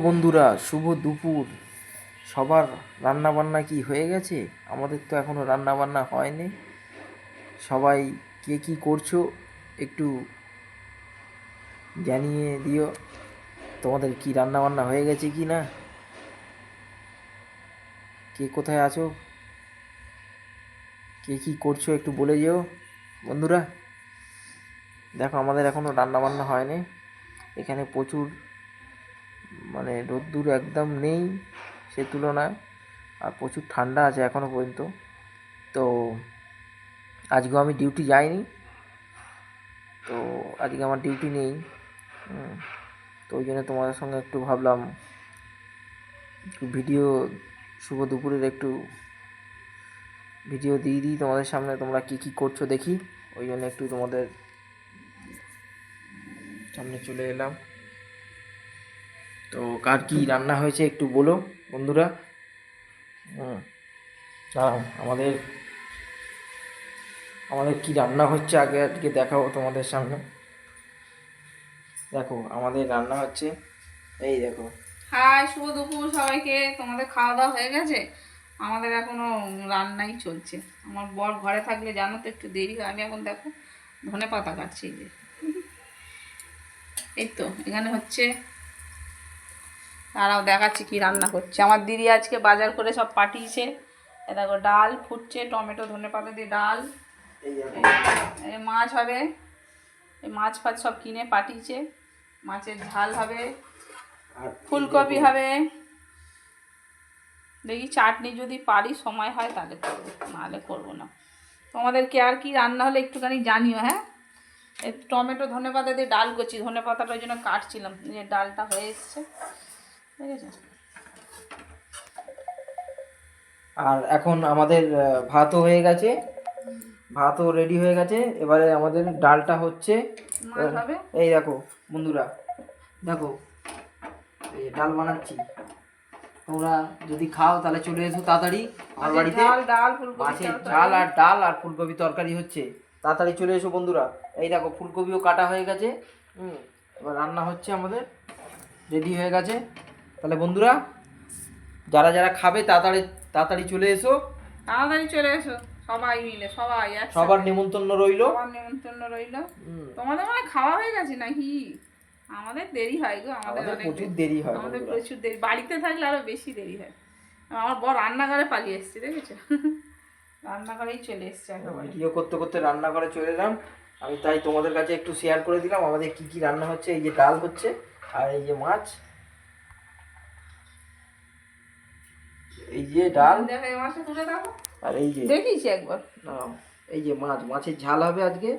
বন্ধুরা, শুভ দুপুর। সবার রান্না বান্না কি হয়ে গেছে? আমাদের তো এখনো রান্না বান্না হয়নি। সবাই কে কি করছো একটু জানিয়ে দিও। তোমাদের কি রান্না বান্না হয়ে গেছে কি না? কে কোথায় আছো, কে কি করছো একটু বলে যেও বন্ধুরা। দেখো, আমাদের এখনো রান্না বান্না হয়নি। এখানে প্রচুর রোদ্দুর একদম নেই সে তুলনায়, আর প্রচুর ঠান্ডা আছে এখনও পর্যন্ত। তো আজকেও আমি ডিউটি যাইনি, তো আজকে আমার ডিউটি নেই। তো ওই জন্য তোমাদের সঙ্গে একটু ভাবলাম একটু ভিডিও, শুভ দুপুরের একটু ভিডিও দিয়ে দিই তোমাদের সামনে, তোমরা কী কী করছো দেখি। ওই জন্য একটু তোমাদের সামনে চলে এলাম। তো কার কী রান্না হয়েছে একটু বলো বন্ধুরা। দাঁড়াও, আমাদের কি রান্না হচ্ছে আজকে দেখাবো তোমাদের সামনে। দেখো, আমাদের রান্না হচ্ছে, এই দেখো। হাই, শুভ দুপুর সবাইকে। তোমাদের খাওয়া দাওয়া হয়ে গেছে? আমাদের এখনো রান্নাই চলছে। আমার বর ঘরে থাকলে জানো তো একটু দেরি হয়। আমি এখন দেখো ধনে পাতা কাটছি যে। এই তো এখানে হচ্ছে, তারাও দেখাচ্ছি কি রান্না করছে। আমার দিদি আজকে বাজার করে সব পাঠিয়েছে। এ দেখো, ডাল ফুটছে, টমেটো ধনে পাতা দিয়ে ডাল। এই মাছ হবে, এই মাছ ফাছ সব কিনে পাঠিয়েছে। মাছের ঝাল হবে, ফুলকপি হবে। দেখি চাটনি যদি পারি, সময় হয় তাহলে করবো, নাহলে করবো না। তোমাদেরকে আর কি রান্না হলে একটুখানি জানিও। হ্যাঁ, এই টমেটো ধনে পাতা দিয়ে ডাল করছি। ধনে পাতাটা ওই জন্য কাটছিলাম, যে ডালটা হয়ে এসছে, ঠিক আছে। আর এখন আমাদের ভাতও হয়ে গেছে, ভাতও রেডি হয়ে গেছে। এবারে আমাদের ডালটা হচ্ছে। এই দেখো বন্ধুরা, দেখো এই ডাল বানাচ্ছি। তোমরা যদি খাও তাহলে চলে এসো তাড়াতাড়ি আমার বাড়িতে। মাছের ঝাল আর ডাল আর ফুলকপি তরকারি হচ্ছে, তাড়াতাড়ি চলে এসো বন্ধুরা। এই দেখো, ফুলকপিও কাটা হয়ে গেছে। এবার রান্না হচ্ছে, আমাদের রেডি হয়ে গেছে। তাহলে বন্ধুরা, যারা যারা খাবে তাড়াতাড়ি তাড়াতাড়ি চলে এসো, তাড়াতাড়ি চলে এসো। সবাই মিলে, সবাই সবার নেমন্তন্ন রইল। সবার নেমন্তন্ন রইল। তোমাদের মানে খাওয়া হয়ে গেছে নাকি? আমাদের দেরি হয় গো, আমাদের প্রচুর দেরি হয়, আমাদের প্রচুর দেরি। বাড়িতে থাকলে আরো বেশি দেরি হয়। আমার বর রান্নাঘরে পালিয়ে এসছে, দেখেছো? রান্নাঘরেই চলে এসছে একেবারে। ভিডিও করতে করতে রান্নাঘরে চলে এলাম আমি, তাই তোমাদের কাছে একটু শেয়ার করে দিলাম আমাদের কি কি রান্না হচ্ছে। এই যে ডাল হচ্ছে, আর এই যে মাছ, এই যে ডাল, আর এই যে দেখিছি একবার, এই যে মাছের ঝাল হবে আজকে,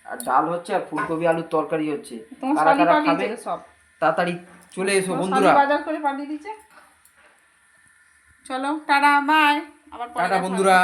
আর ডাল হচ্ছে, আর ফুলকপি আলুর তরকারি হচ্ছে। কারা কারা খাবে সব তাড়াতাড়ি চলে এসো বন্ধুরা। বাজার করে পাঠিয়ে দিচ্ছে। চলো টাটা, বাই। আবার টাটা বন্ধুরা।